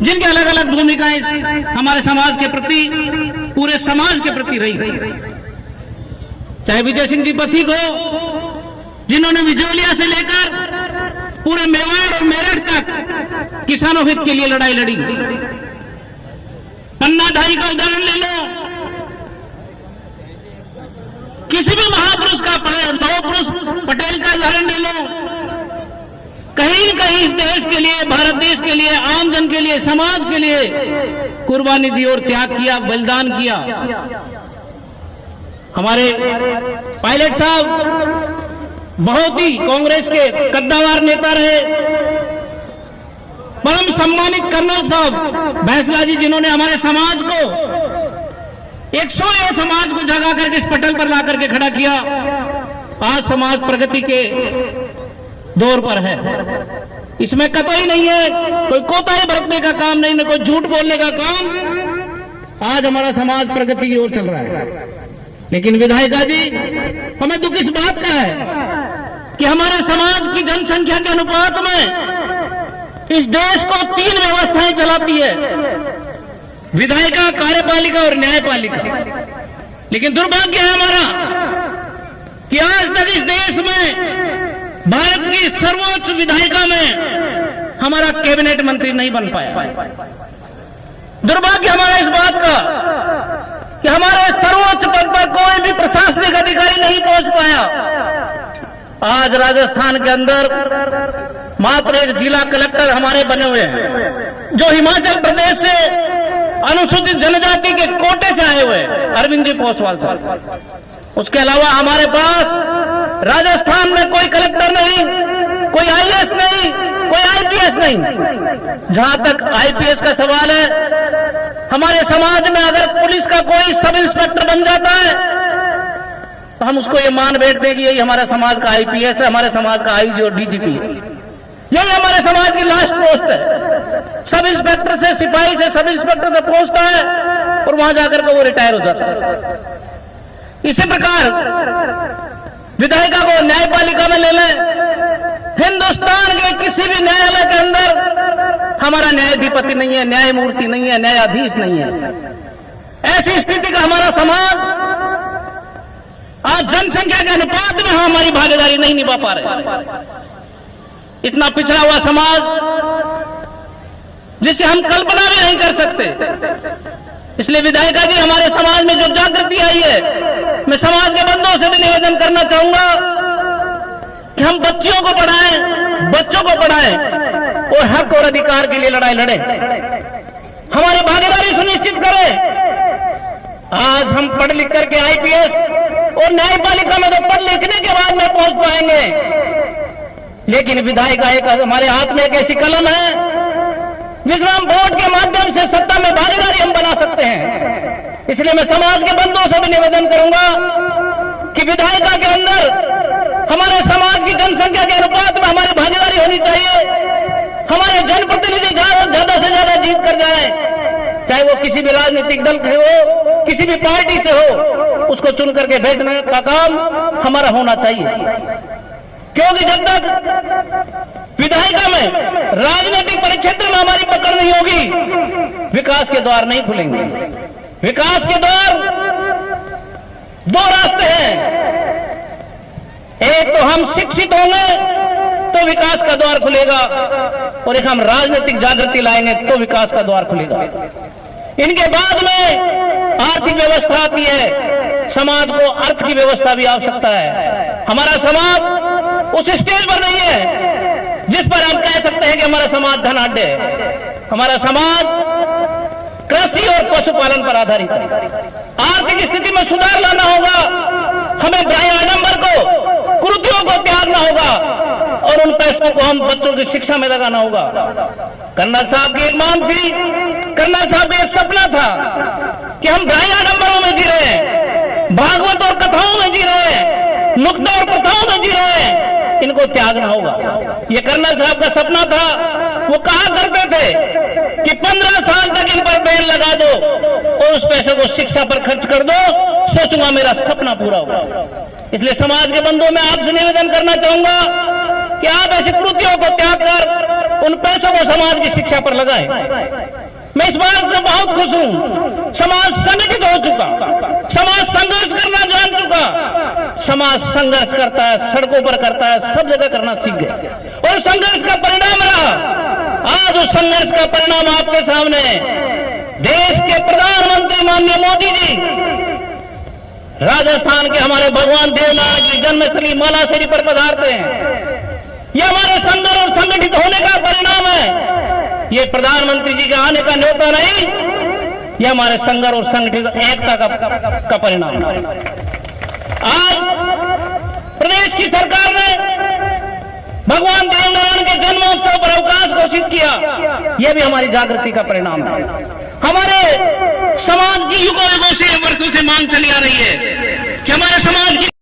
जिनकी अलग अलग भूमिकाएं हमारे समाज के प्रति, पूरे समाज के प्रति रही। चाहे विजय सिंह जी पथिक हो, जिन्होंने बिजौलिया से लेकर पूरे मेवाड़ और मेरठ तक किसानों हित के लिए लड़ाई लड़ी। पन्ना ढाई का उदाहरण ले लो, किसी भी महापुरुष का, लौह पुरुष पटेल का उदाहरण ले लो, कहीं न कहीं इस देश के लिए, भारत देश के लिए, आमजन के लिए, समाज के लिए कुर्बानी दी और त्याग किया, बलिदान किया। हमारे पायलट साहब बहुत ही कांग्रेस के कद्दावर नेता रहे। परम सम्मानित कर्नल साहब बैंसला जी, जिन्होंने हमारे समाज को, एक सोए समाज को जगा करके इस पटल पर ला करके खड़ा किया। आज समाज प्रगति के दौर पर है, इसमें कतई नहीं है, कोई कोताही बरतने का काम नहीं, न कोई झूठ बोलने का काम। आज हमारा समाज प्रगति की ओर चल रहा है। लेकिन विधायिका जी, हमें दुख इस बात का है कि हमारे समाज की जनसंख्या के अनुपात में इस देश को 3 व्यवस्थाएं चलाती है, विधायिका, कार्यपालिका और न्यायपालिका। लेकिन दुर्भाग्य है हमारा कि आज तक इस देश में भारत की सर्वोच्च विधायिका में हमारा कैबिनेट मंत्री नहीं बन पाया। दुर्भाग्य हमारा इस बात का कि हमारे सर्वोच्च पद पर कोई भी प्रशासनिक अधिकारी नहीं पहुंच पाया। आज राजस्थान के अंदर मात्र एक जिला कलेक्टर हमारे बने हुए हैं, जो हिमाचल प्रदेश से अनुसूचित जनजाति के कोटे से आए हुए हैं, अरविंद जी पोसवाल साहब। उसके अलावा हमारे पास राजस्थान में कोई कलेक्टर नहीं, कोई आईएएस नहीं, कोई आईपीएस नहीं। जहां तक आईपीएस का सवाल है, हमारे समाज में अगर पुलिस का कोई सब इंस्पेक्टर बन जाता है तो हम उसको ये मान बैठते हैं कि यही हमारे समाज का आईपीएस है, हमारे समाज का आईजी और डीजीपी है। यही हमारे समाज की लास्ट पोस्ट है। सब इंस्पेक्टर से, सिपाही से, सब इंस्पेक्टर तक पहुंचता है और वहां जाकर के वो रिटायर हो जाता है। इसी प्रकार विधायिका को न्यायपालिका में ले लें, हिंदुस्तान के किसी भी न्यायालय के अंदर हमारा न्यायाधिपति नहीं है, न्यायमूर्ति नहीं है, न्यायाधीश नहीं है। ऐसी स्थिति का हमारा समाज आज जनसंख्या के अनुपात में हमारी भागीदारी नहीं निभा पा रहे। इतना पिछड़ा हुआ समाज जिसकी हम कल्पना भी नहीं कर सकते। इसलिए विधायिका जी, हमारे समाज में जो जागृति आई है, मैं समाज के बंधुओं से भी निवेदन करना चाहूंगा कि हम बच्चियों को पढ़ाएं, बच्चों को पढ़ाएं और हक और अधिकार के लिए लड़ाई लड़ें, हमारी भागीदारी सुनिश्चित करें। आज हम पढ़ लिख करके आईपीएस और न्यायपालिका में तो पढ़ लिखने के बाद में पहुंच पाएंगे, लेकिन विधायिका एक हमारे हाथ में एक ऐसी कलम है जिसमें हम वोट के माध्यम से सत्ता में भागीदारी हम बना सकते हैं। इसलिए मैं समाज के बंधुओं से भी निवेदन करूंगा कि विधायिका के अंदर हमारे समाज की जनसंख्या के अनुपात में हमारी भागीदारी होनी चाहिए। हमारे जनप्रतिनिधि ज्यादा से ज्यादा जीत कर जाए, चाहे वो किसी भी राजनीतिक दल से हो, किसी भी पार्टी से हो, उसको चुन करके भेजने का काम हमारा होना चाहिए। क्योंकि जब तक विधायिका में राजनीतिक परिक्षेत्र में हमारी पकड़ नहीं होगी, विकास के द्वार नहीं खुलेंगे। विकास के द्वार 2 रास्ते हैं, एक तो हम शिक्षित होंगे तो विकास का द्वार खुलेगा, और एक हम राजनीतिक जागृति लाएंगे तो विकास का द्वार खुलेगा। इनके बाद में आर्थिक व्यवस्था आती है, समाज को अर्थ की व्यवस्था भी आवश्यकता है। हमारा समाज उस स्टेज पर नहीं है जिस पर हम कह सकते हैं कि हमारा समाज धनाढ्य है। हमारा समाज कृषि और पशुपालन पर आधारित है। आर्थिक स्थिति में सुधार लाना होगा, हमें बाह्य आडंबर को, कुरीतियों को त्यागना होगा और उन पैसों को हम बच्चों की शिक्षा में लगाना होगा। कर्नल साहब की एक मांग थी, कर्नल साहब का एक सपना था कि हम बाह्य आडंबरों में जी रहे हैं, भागवत और कथाओं में जी रहे हैं, नुक्ता और प्रथाओं में जी रहे हैं, इनको त्यागना होगा। ये कर्नल साहब का सपना था। वो कहा करते थे कि 15 साल तक इन पर बैन लगा दो और उस पैसे को शिक्षा पर खर्च कर दो, सोचूंगा मेरा सपना पूरा होगा। इसलिए समाज के बंधुओं में आपसे निवेदन करना चाहूंगा कि आप ऐसी कृतियों को त्याग कर उन पैसों को समाज की शिक्षा पर लगाएं। मैं इस बात से बहुत खुश हूं। समाज संगठित हो चुका, समाज संघर्ष करना जान चुका, समाज संघर्ष करता है, सड़कों पर करता है, सब जगह करना सीख गया और संघर्ष का परिणाम रहा। आज उस संघर्ष का परिणाम आपके सामने देश के प्रधानमंत्री माननीय मोदी जी राजस्थान के हमारे भगवान देवनारायण की जन्मस्थली मालाशेरी पर पधारते हैं। यह हमारे संघर्ष और संगठित होने का परिणाम है। ये प्रधानमंत्री जी के आने का न्योता नहीं, यह हमारे संघर्ष और संगठित एकता का परिणाम है। आज प्रदेश की सरकार ने भगवान देवनारायण के जन्मोत्सव पर अवकाश घोषित किया, यह भी हमारी जागृति का परिणाम है। हमारे समाज की युगों युगों से वर्षों से मांग चली आ रही है कि हमारे समाज की